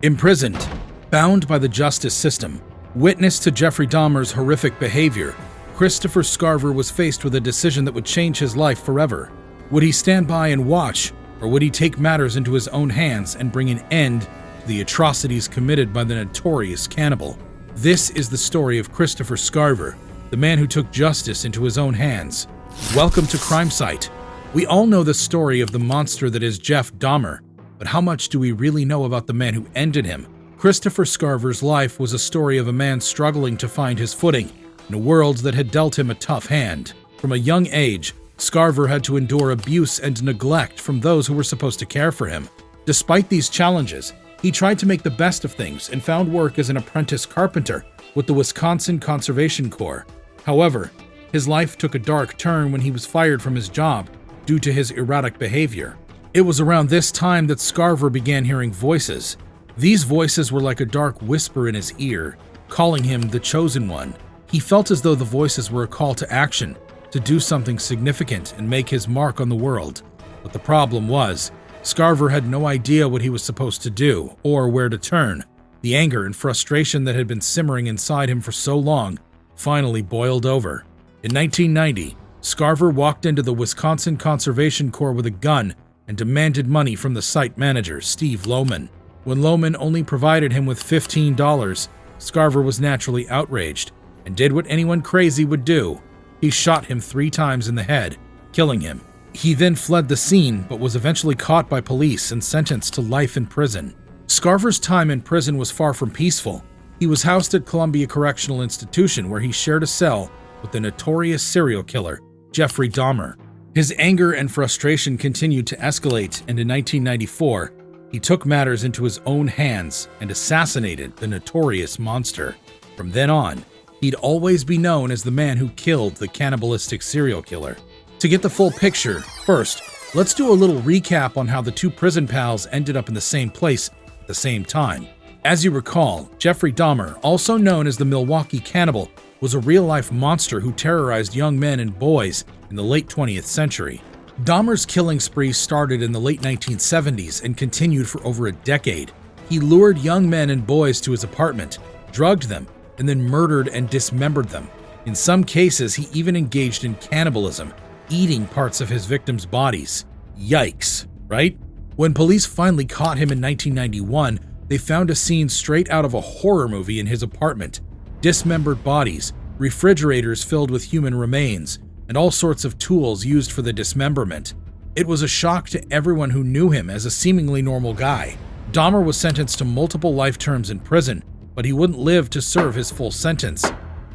Imprisoned, bound by the justice system, witness to Jeffrey Dahmer's horrific behavior, Christopher Scarver was faced with a decision that would change his life forever. Would he stand by and watch, or would he take matters into his own hands and bring an end to the atrocities committed by the notorious cannibal? This is the story of Christopher Scarver, the man who took justice into his own hands. Welcome to Crime Site. We all know the story of the monster that is Jeff Dahmer, but how much do we really know about the man who ended him? Christopher Scarver's life was a story of a man struggling to find his footing in a world that had dealt him a tough hand. From a young age, Scarver had to endure abuse and neglect from those who were supposed to care for him. Despite these challenges, he tried to make the best of things and found work as an apprentice carpenter with the Wisconsin Conservation Corps. However, his life took a dark turn when he was fired from his job due to his erratic behavior. It was around this time that Scarver began hearing voices. These voices were like a dark whisper in his ear, calling him the chosen one. He felt as though the voices were a call to action, to do something significant and make his mark on the world. But the problem was, Scarver had no idea what he was supposed to do or where to turn. The anger and frustration that had been simmering inside him for so long finally boiled over. In 1990, Scarver walked into the Wisconsin Conservation Corps with a gun and demanded money from the site manager, Steve Lohman. When Lohman only provided him with $15, Scarver was naturally outraged and did what anyone crazy would do. He shot him 3 times in the head, killing him. He then fled the scene but was eventually caught by police and sentenced to life in prison. Scarver's time in prison was far from peaceful. He was housed at Columbia Correctional Institution, where he shared a cell with the notorious serial killer, Jeffrey Dahmer. His anger and frustration continued to escalate, and in 1994, he took matters into his own hands and assassinated the notorious monster. From then on, he'd always be known as the man who killed the cannibalistic serial killer. To get the full picture, first, let's do a little recap on how the 2 prison pals ended up in the same place at the same time. As you recall, Jeffrey Dahmer, also known as the Milwaukee Cannibal, was a real-life monster who terrorized young men and boys in the late 20th century. Dahmer's killing spree started in the late 1970s and continued for over a decade. He lured young men and boys to his apartment, drugged them, and then murdered and dismembered them. In some cases, he even engaged in cannibalism, eating parts of his victims' bodies. Yikes, right? When police finally caught him in 1991, they found a scene straight out of a horror movie in his apartment. Dismembered bodies, refrigerators filled with human remains, and all sorts of tools used for the dismemberment. It was a shock to everyone who knew him as a seemingly normal guy. Dahmer was sentenced to multiple life terms in prison, but he wouldn't live to serve his full sentence.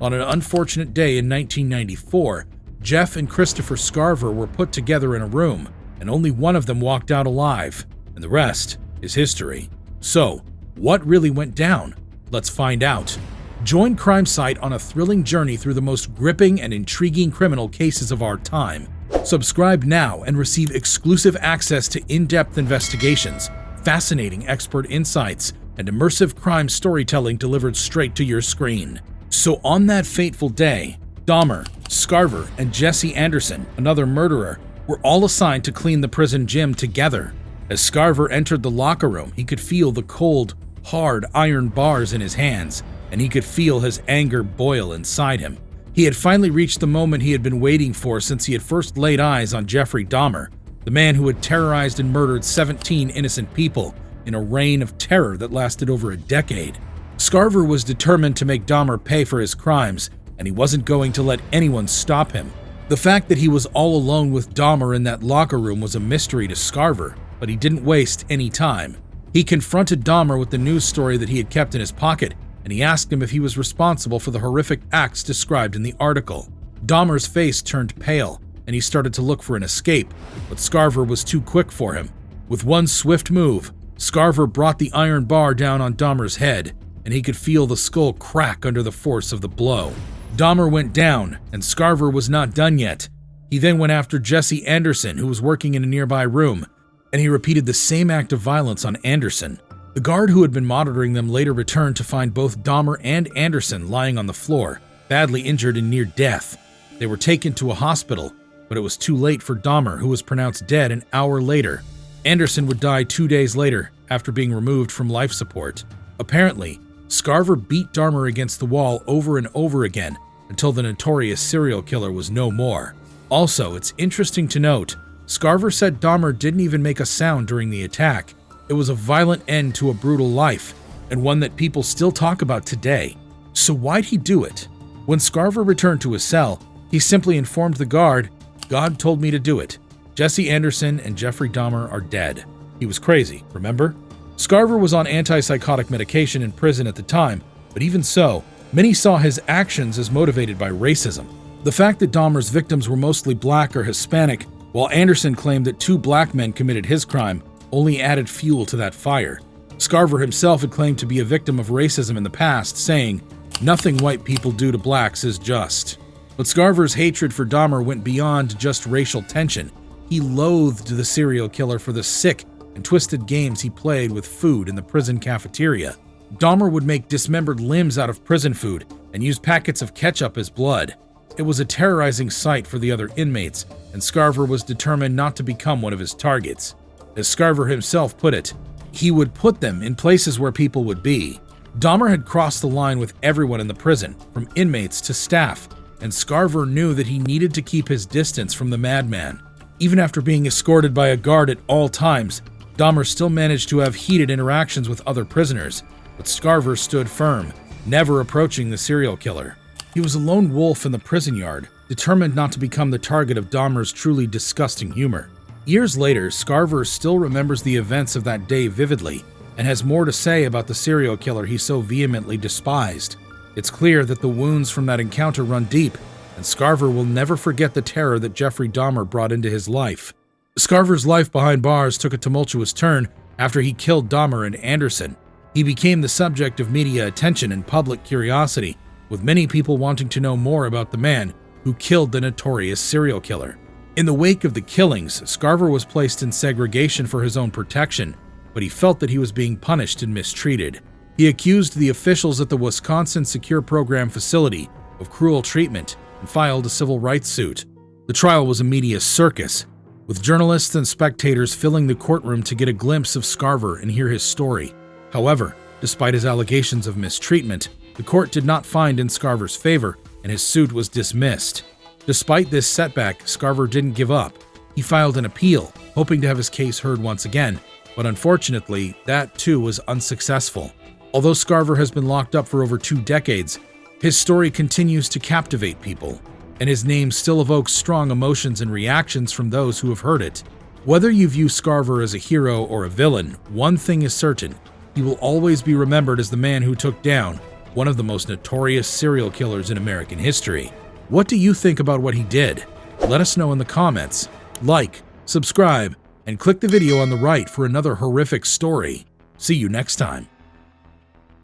On an unfortunate day in 1994, Jeff and Christopher Scarver were put together in a room, and only one of them walked out alive, and the rest is history. So, what really went down? Let's find out. Join Crime Site on a thrilling journey through the most gripping and intriguing criminal cases of our time. Subscribe now and receive exclusive access to in-depth investigations, fascinating expert insights, and immersive crime storytelling delivered straight to your screen. So on that fateful day, Dahmer, Scarver, and Jesse Anderson, another murderer, were all assigned to clean the prison gym together. As Scarver entered the locker room, he could feel the cold, hard iron bars in his hands, and he could feel his anger boil inside him. He had finally reached the moment he had been waiting for since he had first laid eyes on Jeffrey Dahmer, the man who had terrorized and murdered 17 innocent people in a reign of terror that lasted over a decade. Scarver was determined to make Dahmer pay for his crimes, and he wasn't going to let anyone stop him. The fact that he was all alone with Dahmer in that locker room was a mystery to Scarver, but he didn't waste any time. He confronted Dahmer with the news story that he had kept in his pocket, and he asked him if he was responsible for the horrific acts described in the article. Dahmer's face turned pale, and he started to look for an escape, but Scarver was too quick for him. With one swift move, Scarver brought the iron bar down on Dahmer's head, and he could feel the skull crack under the force of the blow. Dahmer went down, and Scarver was not done yet. He then went after Jesse Anderson, who was working in a nearby room, and he repeated the same act of violence on Anderson. The guard who had been monitoring them later returned to find both Dahmer and Anderson lying on the floor, badly injured and near death. They were taken to a hospital, but it was too late for Dahmer, who was pronounced dead an hour later. Anderson would die 2 days later, after being removed from life support. Apparently, Scarver beat Dahmer against the wall over and over again until the notorious serial killer was no more. Also, it's interesting to note, Scarver said Dahmer didn't even make a sound during the attack. It was a violent end to a brutal life, and one that people still talk about today. So why'd he do it? When Scarver returned to his cell, he simply informed the guard, "God told me to do it. Jesse Anderson and Jeffrey Dahmer are dead." He was crazy, remember? Scarver was on antipsychotic medication in prison at the time, but even so, many saw his actions as motivated by racism. The fact that Dahmer's victims were mostly black or Hispanic, while Anderson claimed that 2 black men committed his crime, only added fuel to that fire. Scarver himself had claimed to be a victim of racism in the past, saying, "Nothing white people do to blacks is just." But Scarver's hatred for Dahmer went beyond just racial tension. He loathed the serial killer for the sick and twisted games he played with food in the prison cafeteria. Dahmer would make dismembered limbs out of prison food and use packets of ketchup as blood. It was a terrorizing sight for the other inmates, and Scarver was determined not to become one of his targets. As Scarver himself put it, he would put them in places where people would be. Dahmer had crossed the line with everyone in the prison, from inmates to staff, and Scarver knew that he needed to keep his distance from the madman. Even after being escorted by a guard at all times, Dahmer still managed to have heated interactions with other prisoners, but Scarver stood firm, never approaching the serial killer. He was a lone wolf in the prison yard, determined not to become the target of Dahmer's truly disgusting humor. Years later, Scarver still remembers the events of that day vividly and has more to say about the serial killer he so vehemently despised. It's clear that the wounds from that encounter run deep, and Scarver will never forget the terror that Jeffrey Dahmer brought into his life. Scarver's life behind bars took a tumultuous turn after he killed Dahmer and Anderson. He became the subject of media attention and public curiosity, with many people wanting to know more about the man who killed the notorious serial killer. In the wake of the killings, Scarver was placed in segregation for his own protection, but he felt that he was being punished and mistreated. He accused the officials at the Wisconsin Secure Program facility of cruel treatment and filed a civil rights suit. The trial was a media circus, with journalists and spectators filling the courtroom to get a glimpse of Scarver and hear his story. However, despite his allegations of mistreatment, the court did not find in Scarver's favor, and his suit was dismissed. Despite this setback, Scarver didn't give up. He filed an appeal, hoping to have his case heard once again, but unfortunately, that too was unsuccessful. Although Scarver has been locked up for over 2 decades, his story continues to captivate people, and his name still evokes strong emotions and reactions from those who have heard it. Whether you view Scarver as a hero or a villain, one thing is certain: he will always be remembered as the man who took down one of the most notorious serial killers in American history. What do you think about what he did? Let us know in the comments. Like, subscribe, and click the video on the right for another horrific story. See you next time.